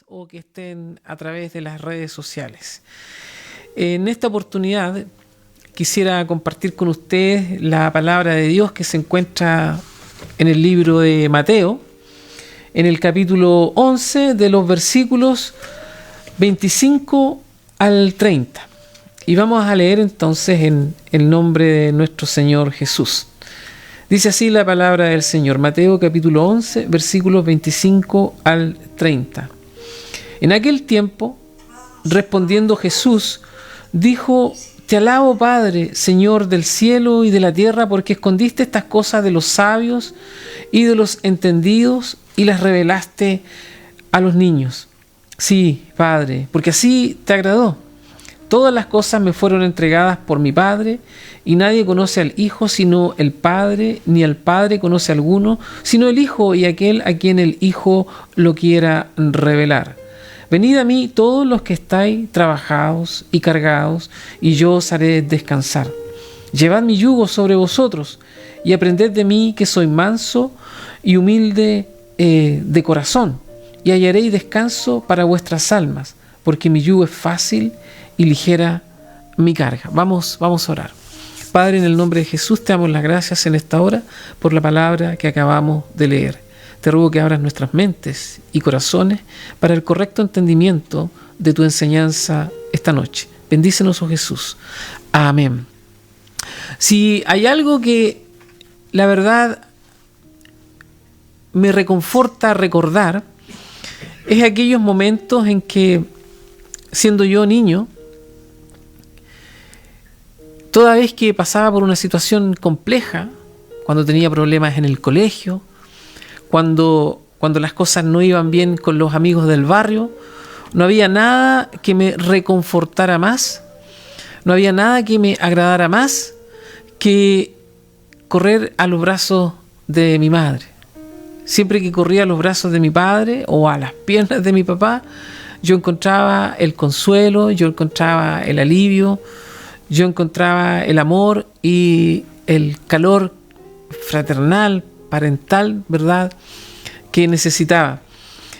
O que estén a través de las redes sociales. En esta oportunidad quisiera compartir con ustedes la palabra de Dios que se encuentra en el libro de Mateo, en el capítulo 11 de los versículos 25 al 30. Y vamos a leer entonces en el nombre de nuestro Señor Jesús. Dice así la palabra del Señor, Mateo capítulo 11, versículos 25 al 30. En aquel tiempo, respondiendo Jesús, dijo: Te alabo, Padre, Señor del cielo y de la tierra, porque escondiste estas cosas de los sabios y de los entendidos y las revelaste a los niños. Sí, Padre, porque así te agradó. Todas las cosas me fueron entregadas por mi Padre, y nadie conoce al Hijo sino el Padre, ni al Padre conoce a alguno, sino el Hijo y aquel a quien el Hijo lo quiera revelar. Venid a mí todos los que estáis trabajados y cargados, y yo os haré descansar. Llevad mi yugo sobre vosotros, y aprended de mí, que soy manso y humilde de corazón, y hallaréis descanso para vuestras almas, porque mi yugo es fácil y ligera mi carga. Vamos a orar. Padre, en el nombre de Jesús, te damos las gracias en esta hora por la palabra que acabamos de leer. Te ruego que abras nuestras mentes y corazones para el correcto entendimiento de tu enseñanza esta noche. Bendícenos, oh Jesús. Amén. Si hay algo que la verdad me reconforta recordar, es aquellos momentos en que, siendo yo niño, toda vez que pasaba por una situación compleja, cuando tenía problemas en el colegio, cuando las cosas no iban bien con los amigos del barrio, no había nada que me reconfortara más, no había nada que me agradara más que correr a los brazos de mi madre. Siempre que corría a los brazos de mi padre o a las piernas de mi papá, yo encontraba el consuelo, yo encontraba el alivio, yo encontraba el amor y el calor fraternal, parental, ¿verdad?, que necesitaba.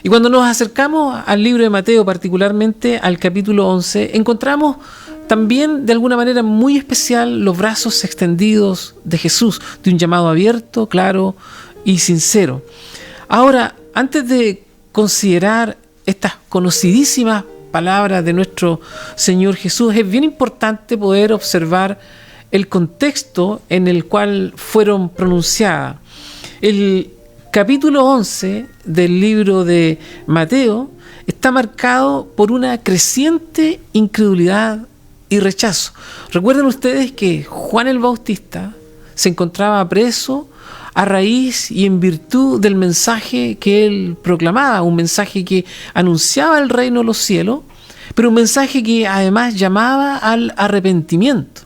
Y cuando nos acercamos al libro de Mateo, particularmente al capítulo 11, encontramos también de alguna manera muy especial los brazos extendidos de Jesús, de un llamado abierto, claro y sincero. Ahora, antes de considerar estas conocidísimas palabras de nuestro Señor Jesús, es bien importante poder observar el contexto en el cual fueron pronunciadas. El capítulo 11 del libro de Mateo está marcado por una creciente incredulidad y rechazo. Recuerden ustedes que Juan el Bautista se encontraba preso a raíz y en virtud del mensaje que él proclamaba, un mensaje que anunciaba el reino de los cielos, pero un mensaje que además llamaba al arrepentimiento.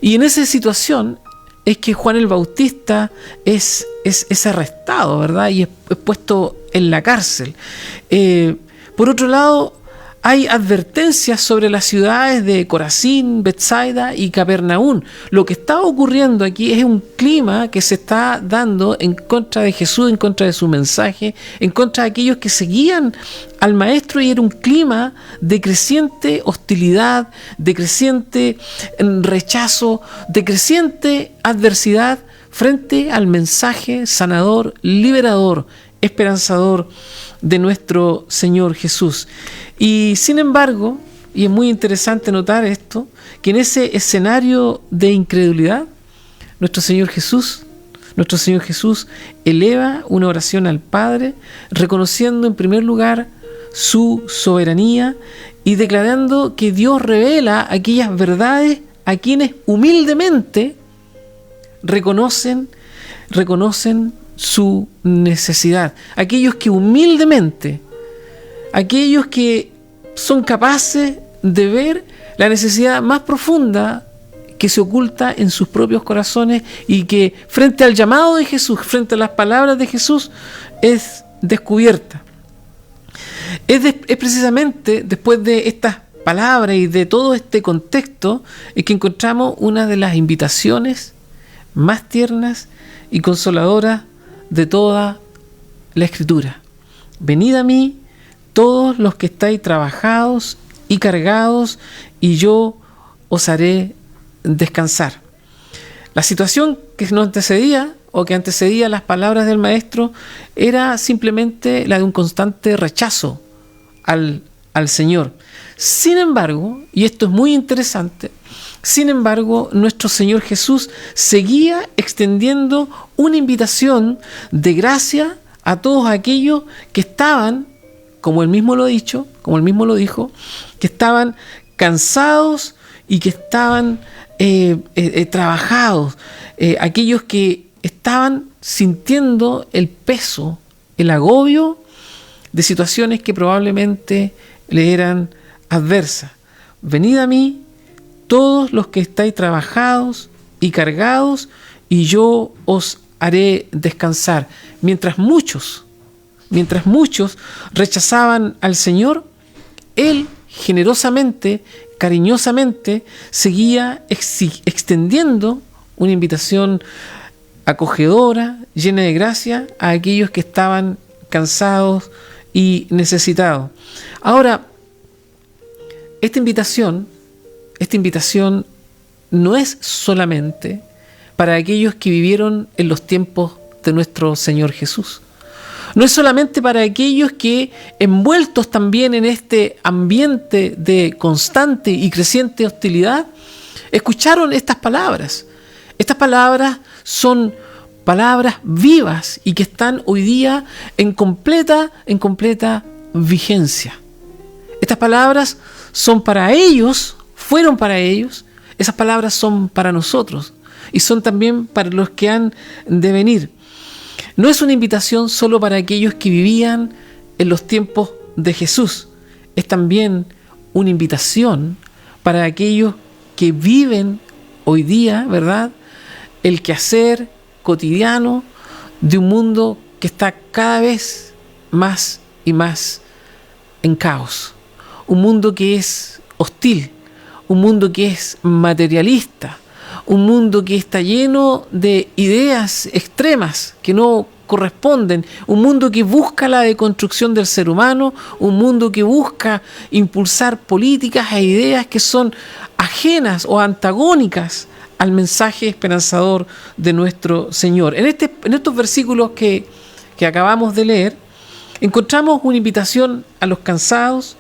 Y en esa situación es que Juan el Bautista es arrestado, ¿verdad? Y es puesto en la cárcel. Por otro lado, hay advertencias sobre las ciudades de Corazín, Betsaida y Capernaum. Lo que está ocurriendo aquí es un clima que se está dando en contra de Jesús, en contra de su mensaje, en contra de aquellos que seguían al Maestro, y era un clima de creciente hostilidad, de creciente rechazo, de creciente adversidad frente al mensaje sanador, liberador, esperanzador de nuestro Señor Jesús. Y sin embargo, y es muy interesante notar esto, que en ese escenario de incredulidad, nuestro Señor Jesús eleva una oración al Padre, reconociendo en primer lugar su soberanía y declarando que Dios revela aquellas verdades a quienes humildemente reconocen su necesidad. Aquellos que humildemente, aquellos que son capaces de ver la necesidad más profunda que se oculta en sus propios corazones y que frente al llamado de Jesús, frente a las palabras de Jesús, es descubierta. Es precisamente después de estas palabras y de todo este contexto es que encontramos una de las invitaciones más tiernas y consoladoras de toda la Escritura. Venid a mí todos los que estáis trabajados y cargados, y yo os haré descansar. La situación que nos antecedía, o que antecedía las palabras del maestro, era simplemente la de un constante rechazo al Señor. Sin embargo, y esto es muy interesante, sin embargo, nuestro Señor Jesús seguía extendiendo una invitación de gracia a todos aquellos que estaban, como él mismo lo dijo, que estaban cansados y que estaban trabajados, aquellos que estaban sintiendo el peso, el agobio de situaciones que probablemente le eran adversas. Venid a mí, todos los que estáis trabajados y cargados, y yo os haré descansar. Mientras muchos rechazaban al Señor, Él generosamente, cariñosamente, seguía extendiendo una invitación acogedora, llena de gracia, a aquellos que estaban cansados y necesitados. Ahora, esta invitación no es solamente para aquellos que vivieron en los tiempos de nuestro Señor Jesús. No es solamente para aquellos que, envueltos también en este ambiente de constante y creciente hostilidad, escucharon estas palabras. Estas palabras son palabras vivas y que están hoy día en completa vigencia. Estas palabras son para ellos, fueron para ellos, esas palabras son para nosotros y son también para los que han de venir. No es una invitación solo para aquellos que vivían en los tiempos de Jesús, es también una invitación para aquellos que viven hoy día, ¿verdad?, el quehacer cotidiano de un mundo que está cada vez más y más en caos. Un mundo que es hostil, un mundo que es materialista, un mundo que está lleno de ideas extremas que no corresponden, un mundo que busca la deconstrucción del ser humano, un mundo que busca impulsar políticas e ideas que son ajenas o antagónicas al mensaje esperanzador de nuestro Señor. En estos versículos que acabamos de leer, encontramos una invitación a los cansados,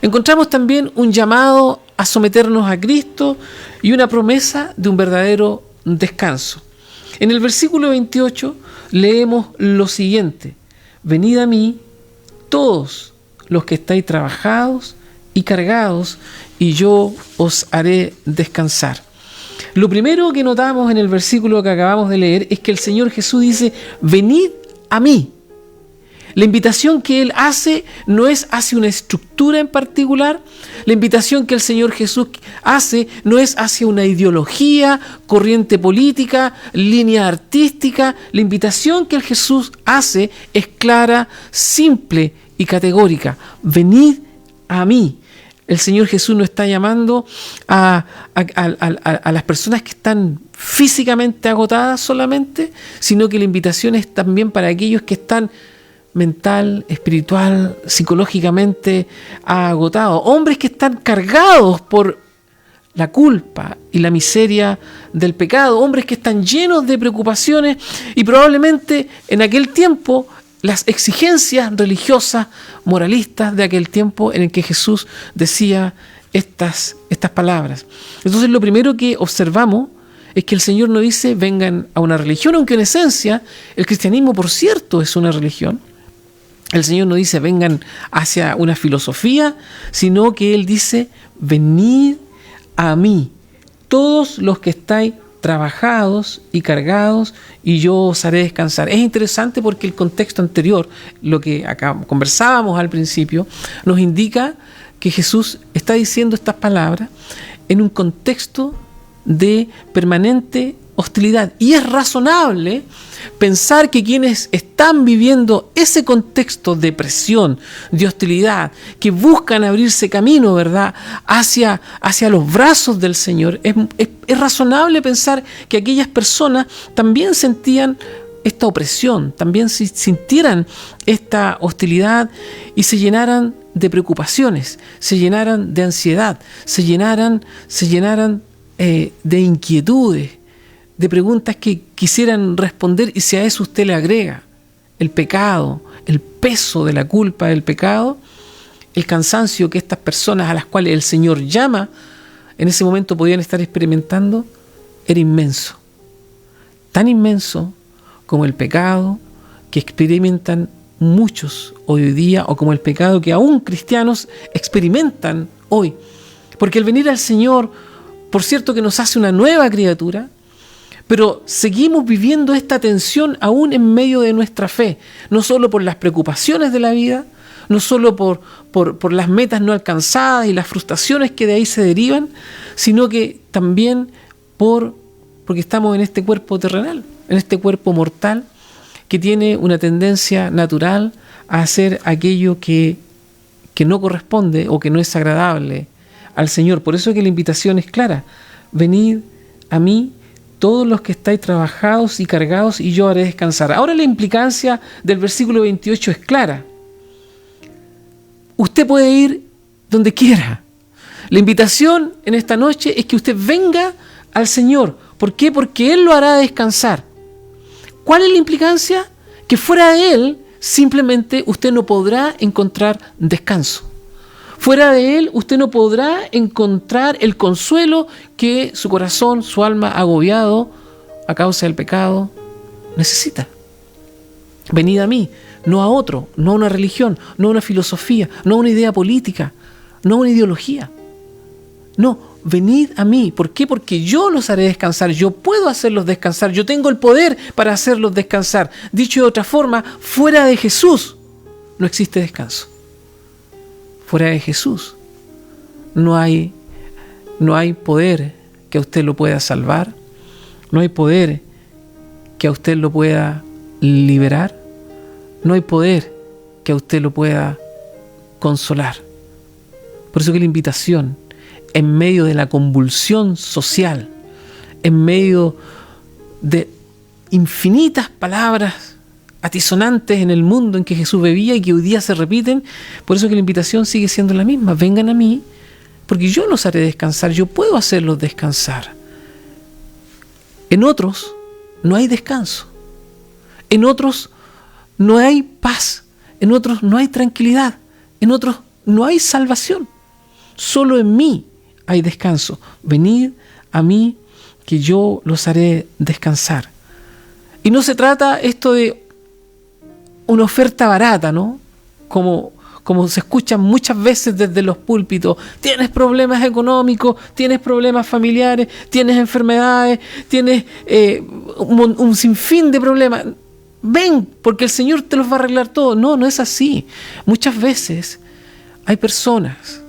encontramos también un llamado a someternos a Cristo y una promesa de un verdadero descanso. En el versículo 28 leemos lo siguiente: venid a mí todos los que estáis trabajados y cargados, y yo os haré descansar. Lo primero que notamos en el versículo que acabamos de leer es que el Señor Jesús dice: venid a mí. La invitación que Él hace no es hacia una estructura en particular. La invitación que el Señor Jesús hace no es hacia una ideología, corriente política, línea artística. La invitación que el Jesús hace es clara, simple y categórica. Venid a mí. El Señor Jesús no está llamando a las personas que están físicamente agotadas solamente, sino que la invitación es también para aquellos que están mental, espiritual, psicológicamente agotados, hombres que están cargados por la culpa y la miseria del pecado, hombres que están llenos de preocupaciones y probablemente en aquel tiempo las exigencias religiosas, moralistas de aquel tiempo en el que Jesús decía estas palabras. Entonces lo primero que observamos es que el Señor no dice vengan a una religión, aunque en esencia el cristianismo, por cierto, es una religión. El Señor no dice vengan hacia una filosofía, sino que Él dice venid a mí, todos los que estáis trabajados y cargados, y yo os haré descansar. Es interesante porque el contexto anterior, lo que acá conversábamos al principio, nos indica que Jesús está diciendo estas palabras en un contexto de permanente hostilidad. Y es razonable pensar que quienes están viviendo ese contexto de presión, de hostilidad, que buscan abrirse camino, ¿verdad?, hacia los brazos del Señor, es razonable pensar que aquellas personas también sentían esta opresión, también sintieran esta hostilidad y se llenaran de preocupaciones, se llenaran de ansiedad, se llenaran de inquietudes, de preguntas que quisieran responder, y si a eso usted le agrega el pecado, el peso de la culpa del pecado, el cansancio que estas personas a las cuales el Señor llama en ese momento podían estar experimentando, era inmenso. Tan inmenso como el pecado que experimentan muchos hoy día, o como el pecado que aún cristianos experimentan hoy. Porque el venir al Señor, por cierto que nos hace una nueva criatura, pero seguimos viviendo esta tensión aún en medio de nuestra fe, no solo por las preocupaciones de la vida, no solo por las metas no alcanzadas y las frustraciones que de ahí se derivan, sino que también porque estamos en este cuerpo terrenal, en este cuerpo mortal, que tiene una tendencia natural a hacer aquello que no corresponde o que no es agradable al Señor. Por eso que la invitación es clara: venid a mí todos los que estáis trabajados y cargados, y yo haré descansar. Ahora la implicancia del versículo 28 es clara. Usted puede ir donde quiera. La invitación en esta noche es que usted venga al Señor. ¿Por qué? Porque Él lo hará descansar. ¿Cuál es la implicancia? Que fuera de Él, simplemente usted no podrá encontrar descanso. Fuera de Él, usted no podrá encontrar el consuelo que su corazón, su alma agobiado a causa del pecado necesita. Venid a mí, no a otro, no a una religión, no a una filosofía, no a una idea política, no a una ideología. No, venid a mí. ¿Por qué? Porque yo los haré descansar. Yo puedo hacerlos descansar. Yo tengo el poder para hacerlos descansar. Dicho de otra forma, fuera de Jesús no existe descanso. Fuera de Jesús no hay poder que a usted lo pueda salvar. No hay poder que a usted lo pueda liberar. No hay poder que a usted lo pueda consolar. Por eso que la invitación, en medio de la convulsión social, en medio de infinitas palabras atisonantes en el mundo en que Jesús vivía y que hoy día se repiten, por eso que la invitación sigue siendo la misma: vengan a mí, porque yo los haré descansar, yo puedo hacerlos descansar. En otros no hay descanso, en otros no hay paz, en otros no hay tranquilidad, en otros no hay salvación. Solo en mí hay descanso. Venid a mí, que yo los haré descansar. Y no se trata esto de una oferta barata, ¿no? Como se escucha muchas veces desde los púlpitos: tienes problemas económicos, tienes problemas familiares, tienes enfermedades, tienes un sinfín de problemas. Ven, porque el Señor te los va a arreglar todo. No, no es así. Muchas veces hay personas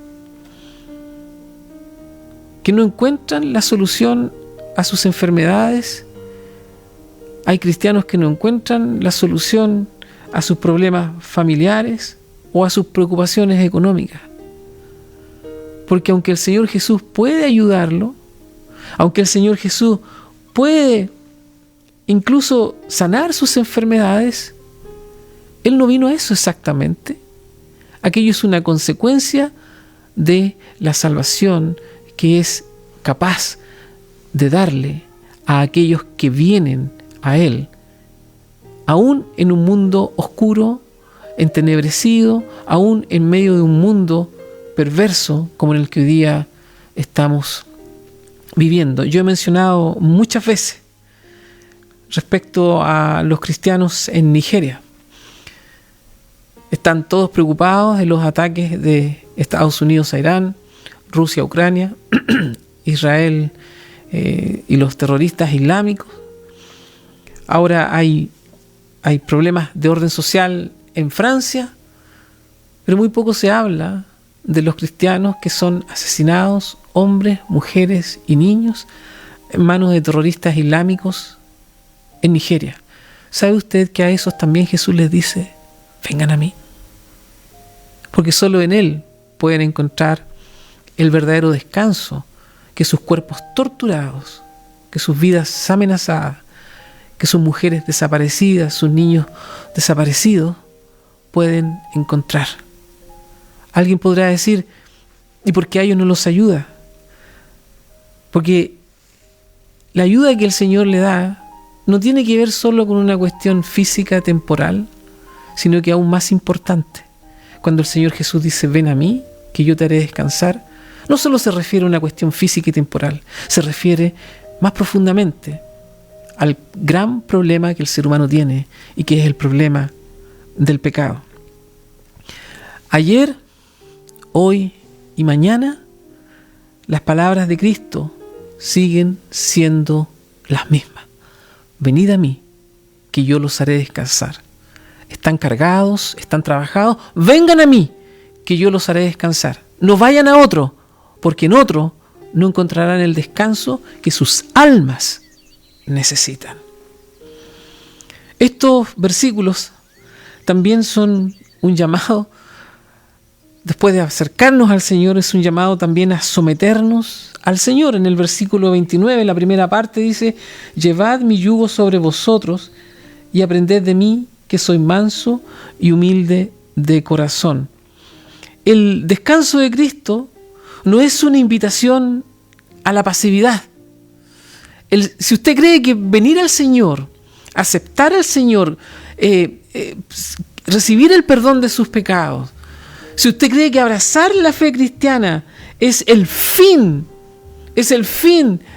que no encuentran la solución a sus enfermedades. Hay cristianos que no encuentran la solución a sus problemas familiares o a sus preocupaciones económicas. Porque aunque el Señor Jesús puede ayudarlo, aunque el Señor Jesús puede incluso sanar sus enfermedades, Él no vino a eso exactamente. Aquello es una consecuencia de la salvación que es capaz de darle a aquellos que vienen a Él, aún en un mundo oscuro, entenebrecido, aún en medio de un mundo perverso como en el que hoy día estamos viviendo. Yo he mencionado muchas veces respecto a los cristianos en Nigeria. Están todos preocupados de los ataques de Estados Unidos a Irán, Rusia a Ucrania, Israel y los terroristas islámicos. Ahora hay problemas de orden social en Francia, pero muy poco se habla de los cristianos que son asesinados, hombres, mujeres y niños, en manos de terroristas islámicos en Nigeria. ¿Sabe usted que a esos también Jesús les dice: vengan a mí? Porque solo en Él pueden encontrar el verdadero descanso que sus cuerpos torturados, que sus vidas amenazadas, que sus mujeres desaparecidas, sus niños desaparecidos, pueden encontrar. Alguien podrá decir, ¿y por qué a ellos no los ayuda? Porque la ayuda que el Señor le da no tiene que ver solo con una cuestión física, temporal, sino que aún más importante. Cuando el Señor Jesús dice, ven a mí, que yo te haré descansar, no solo se refiere a una cuestión física y temporal, se refiere más profundamente al gran problema que el ser humano tiene y que es el problema del pecado. Ayer, hoy y mañana, las palabras de Cristo siguen siendo las mismas. Venid a mí, que yo los haré descansar. Están cargados, están trabajados, vengan a mí, que yo los haré descansar. No vayan a otro, porque en otro no encontrarán el descanso que sus almas necesitan. Estos versículos también son un llamado, después de acercarnos al Señor, es un llamado también a someternos al Señor. En el versículo 29, la primera parte dice, llevad mi yugo sobre vosotros y aprended de mí, que soy manso y humilde de corazón. El descanso de Cristo no es una invitación a la pasividad. Si usted cree que venir al Señor, aceptar al Señor, recibir el perdón de sus pecados, si usted cree que abrazar la fe cristiana es el fin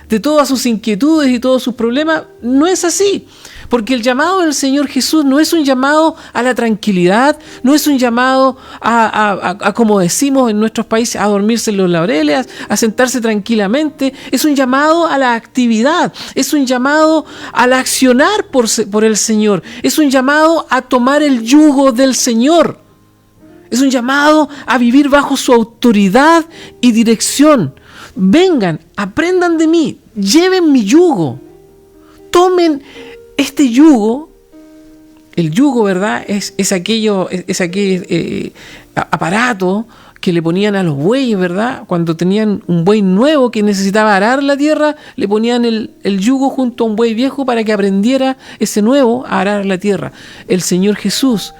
de todas sus inquietudes y todos sus problemas, no es así. Porque el llamado del Señor Jesús no es un llamado a la tranquilidad, no es un llamado a como decimos en nuestros países, a dormirse en los laureles, a sentarse tranquilamente. Es un llamado a la actividad, es un llamado al accionar por el Señor, es un llamado a tomar el yugo del Señor. Es un llamado a vivir bajo su autoridad y dirección. Vengan, aprendan de mí, lleven mi yugo, tomen este yugo. El yugo, ¿verdad? Es aquel aparato que le ponían a los bueyes, ¿verdad? Cuando tenían un buey nuevo que necesitaba arar la tierra, le ponían el yugo junto a un buey viejo para que aprendiera ese nuevo a arar la tierra. El Señor Jesús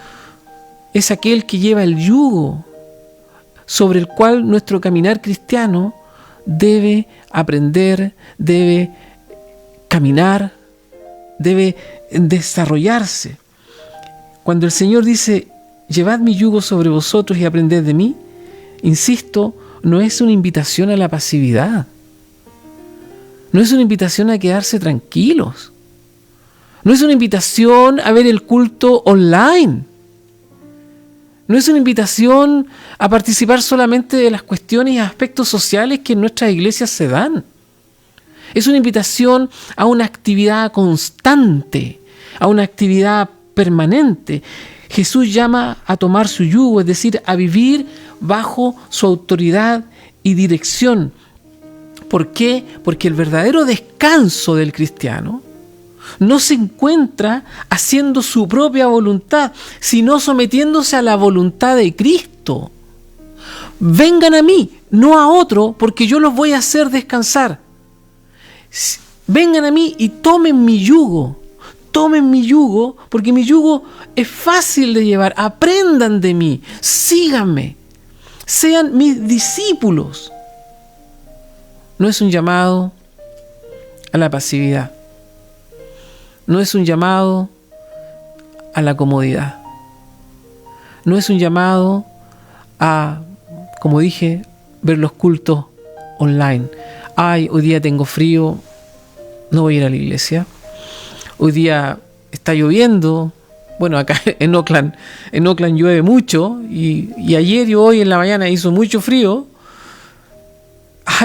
es aquel que lleva el yugo sobre el cual nuestro caminar cristiano debe aprender, debe caminar, debe desarrollarse. Cuando el Señor dice, llevad mi yugo sobre vosotros y aprended de mí, insisto, no es una invitación a la pasividad. No es una invitación a quedarse tranquilos. No es una invitación a ver el culto online. No es una invitación a participar solamente de las cuestiones y aspectos sociales que en nuestras iglesias se dan. Es una invitación a una actividad constante, a una actividad permanente. Jesús llama a tomar su yugo, es decir, a vivir bajo su autoridad y dirección. ¿Por qué? Porque el verdadero descanso del cristiano no se encuentra haciendo su propia voluntad, sino sometiéndose a la voluntad de Cristo. Vengan a mí, no a otro, porque yo los voy a hacer descansar. Vengan a mí y tomen mi yugo, porque mi yugo es fácil de llevar. Aprendan de mí, síganme, sean mis discípulos. No es un llamado a la pasividad. No es un llamado a la comodidad. No es un llamado a, como dije, ver los cultos online. Ay, hoy día tengo frío, no voy a ir a la iglesia. Hoy día está lloviendo. Bueno, acá en Oakland llueve mucho y ayer y hoy en la mañana hizo mucho frío.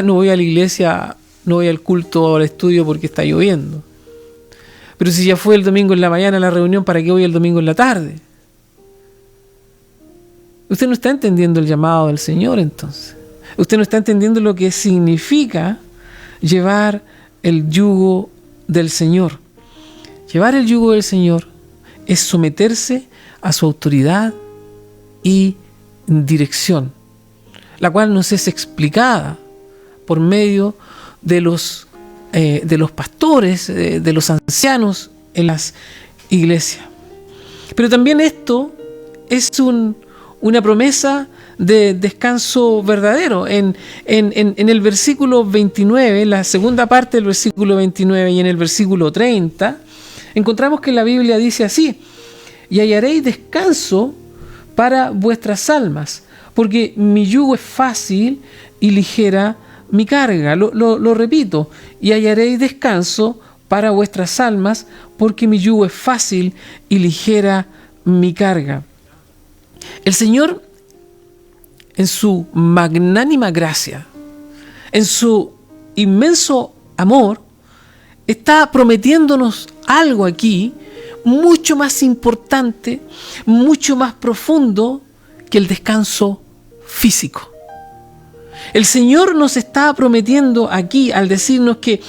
No voy a la iglesia, no voy al culto o al estudio porque está lloviendo. Pero si ya fue el domingo en la mañana a la reunión, ¿para qué voy el domingo en la tarde? Usted no está entendiendo el llamado del Señor entonces. Usted no está entendiendo lo que significa llevar el yugo del Señor. Llevar el yugo del Señor es someterse a su autoridad y dirección, la cual nos es explicada por medio de los pastores, de los ancianos en las iglesias. Pero también esto es una promesa de descanso verdadero. En el versículo 29, la segunda parte del versículo 29 y en el versículo 30, encontramos que la Biblia dice así: y hallaréis descanso para vuestras almas, porque mi yugo es fácil y ligera mi carga. Lo repito: y hallaréis descanso para vuestras almas, porque mi yugo es fácil y ligera mi carga. El Señor, en su magnánima gracia, en su inmenso amor, está prometiéndonos algo aquí mucho más importante, mucho más profundo que el descanso físico. El Señor nos está prometiendo aquí, al decirnos que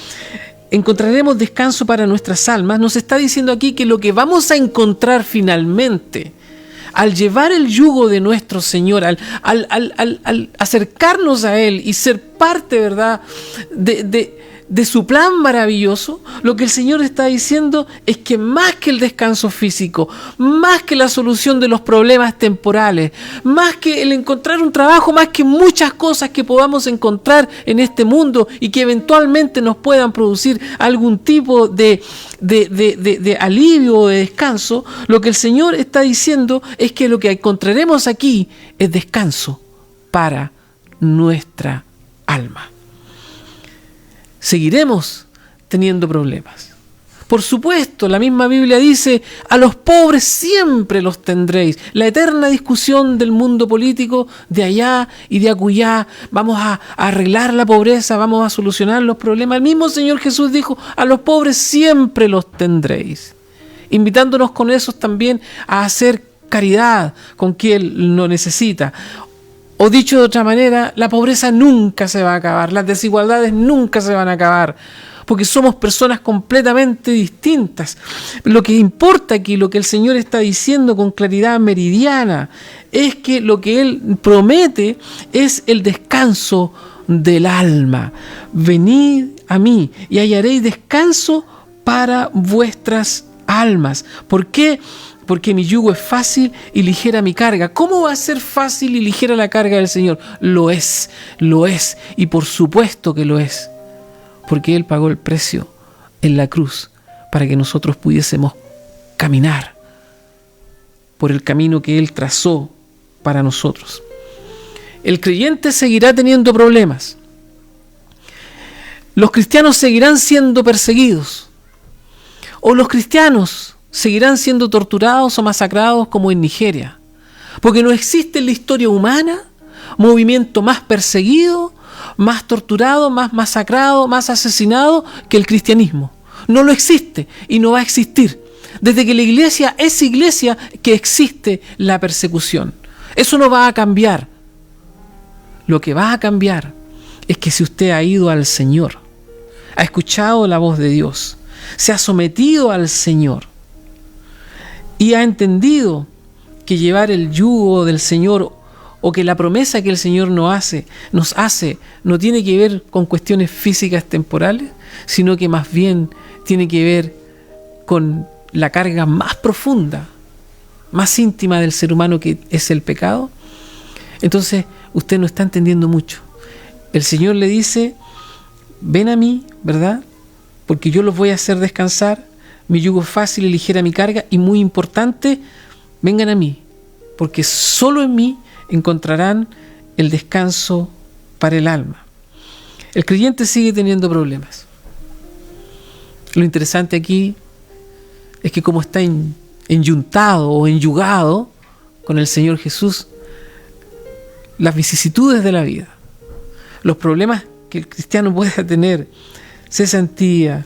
encontraremos descanso para nuestras almas, nos está diciendo aquí que lo que vamos a encontrar finalmente al llevar el yugo de nuestro Señor, al acercarnos a Él y ser parte, ¿verdad?, de su plan maravilloso, lo que el Señor está diciendo es que más que el descanso físico, más que la solución de los problemas temporales, más que el encontrar un trabajo, más que muchas cosas que podamos encontrar en este mundo y que eventualmente nos puedan producir algún tipo de alivio o de descanso, lo que el Señor está diciendo es que lo que encontraremos aquí es descanso para nuestra alma. Seguiremos teniendo problemas. Por supuesto, la misma Biblia dice: a los pobres siempre los tendréis. La eterna discusión del mundo político de allá y de acullá: vamos a arreglar la pobreza, vamos a solucionar los problemas. El mismo Señor Jesús dijo: a los pobres siempre los tendréis, invitándonos con eso también a hacer caridad con quien lo necesita. O dicho de otra manera, la pobreza nunca se va a acabar, las desigualdades nunca se van a acabar, porque somos personas completamente distintas. Lo que importa aquí, lo que el Señor está diciendo con claridad meridiana, es que lo que Él promete es el descanso del alma. Venid a mí y hallaréis descanso para vuestras almas. ¿Por qué? Porque mi yugo es fácil y ligera mi carga. ¿Cómo va a ser fácil y ligera la carga del Señor? Lo es, y por supuesto que lo es, porque Él pagó el precio en la cruz para que nosotros pudiésemos caminar por el camino que Él trazó para nosotros. El creyente seguirá teniendo problemas. Los cristianos seguirán siendo perseguidos. O los cristianos seguirán siendo torturados o masacrados como en Nigeria. Porque no existe en la historia humana movimiento más perseguido, más torturado, más masacrado, más asesinado que el cristianismo. No lo existe y no va a existir. Desde que la iglesia es iglesia que existe la persecución. Eso no va a cambiar. Lo que va a cambiar es que si usted ha ido al Señor, ha escuchado la voz de Dios, se ha sometido al Señor, y ha entendido que llevar el yugo del Señor o que la promesa que el Señor nos hace no tiene que ver con cuestiones físicas temporales, sino que más bien tiene que ver con la carga más profunda, más íntima del ser humano, que es el pecado. Entonces usted no está entendiendo mucho. El Señor le dice: ven a mí, ¿verdad?, porque yo los voy a hacer descansar. Mi yugo es fácil y ligera mi carga. Y muy importante, vengan a mí, porque solo en mí encontrarán el descanso para el alma. El creyente sigue teniendo problemas. Lo interesante aquí es que como está enyuntado o enyugado con el Señor Jesús, las vicisitudes de la vida, los problemas que el cristiano pueda tener, cesantía,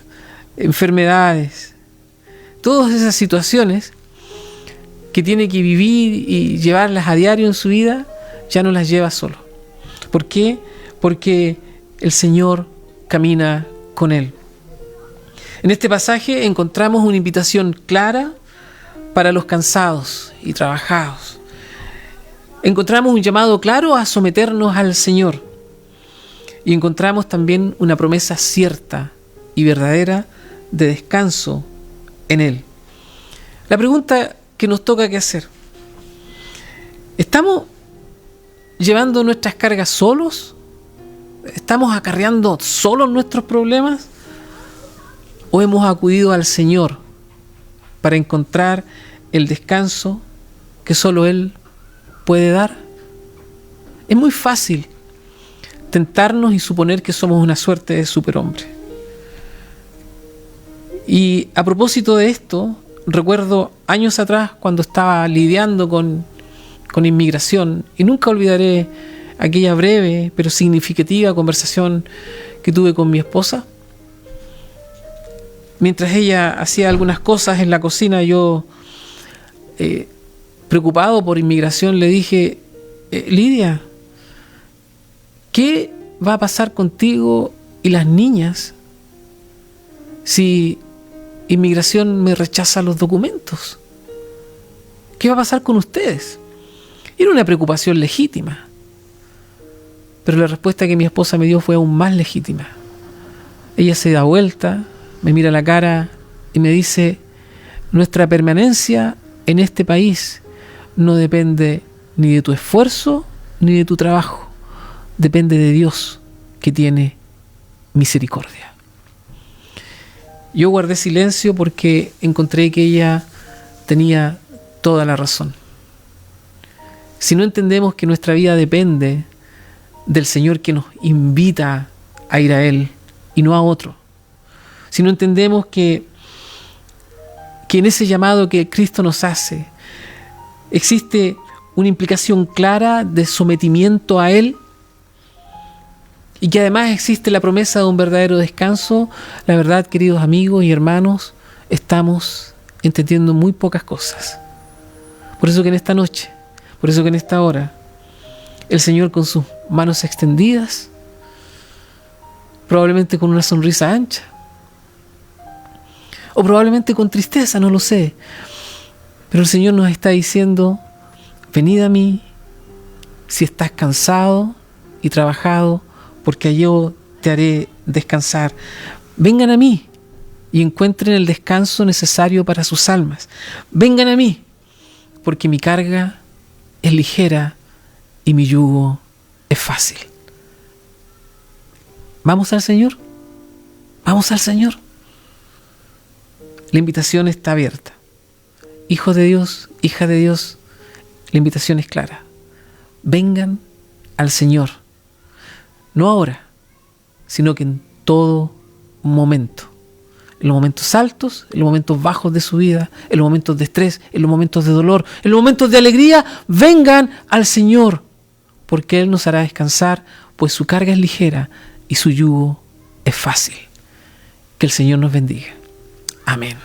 enfermedades, todas esas situaciones que tiene que vivir y llevarlas a diario en su vida, ya no las lleva solo. ¿Por qué? Porque el Señor camina con él. En este pasaje encontramos una invitación clara para los cansados y trabajados. Encontramos un llamado claro a someternos al Señor. Y encontramos también una promesa cierta y verdadera de descanso en Él. La pregunta que nos toca que hacer: ¿estamos llevando nuestras cargas solos? ¿Estamos acarreando solos nuestros problemas? ¿O hemos acudido al Señor para encontrar el descanso que solo Él puede dar? Es muy fácil tentarnos y suponer que somos una suerte de superhombre. Y a propósito de esto, recuerdo años atrás cuando estaba lidiando con inmigración, y nunca olvidaré aquella breve pero significativa conversación que tuve con mi esposa. Mientras ella hacía algunas cosas en la cocina, yo, preocupado por inmigración, le dije: Lidia, ¿qué va a pasar contigo y las niñas si inmigración me rechaza los documentos? ¿Qué va a pasar con ustedes? Era una preocupación legítima, pero la respuesta que mi esposa me dio fue aún más legítima. Ella se da vuelta, me mira a la cara y me dice: nuestra permanencia en este país no depende ni de tu esfuerzo ni de tu trabajo, depende de Dios, que tiene misericordia. Yo guardé silencio porque encontré que ella tenía toda la razón. Si no entendemos que nuestra vida depende del Señor que nos invita a ir a Él y no a otro, si no entendemos que en ese llamado que Cristo nos hace existe una implicación clara de sometimiento a Él, y que además existe la promesa de un verdadero descanso, la verdad, queridos amigos y hermanos, estamos entendiendo muy pocas cosas. Por eso que en esta noche, por eso que en esta hora, el Señor, con sus manos extendidas, probablemente con una sonrisa ancha, o probablemente con tristeza, no lo sé, pero el Señor nos está diciendo: venid a mí si estás cansado y trabajado, porque yo te haré descansar. Vengan a mí y encuentren el descanso necesario para sus almas. Vengan a mí, porque mi carga es ligera y mi yugo es fácil. ¿Vamos al Señor? ¿Vamos al Señor? La invitación está abierta. Hijo de Dios, hija de Dios, la invitación es clara. Vengan al Señor. No ahora, sino que en todo momento. En los momentos altos, en los momentos bajos de su vida, en los momentos de estrés, en los momentos de dolor, en los momentos de alegría, vengan al Señor, porque Él nos hará descansar, pues su carga es ligera y su yugo es fácil. Que el Señor nos bendiga. Amén.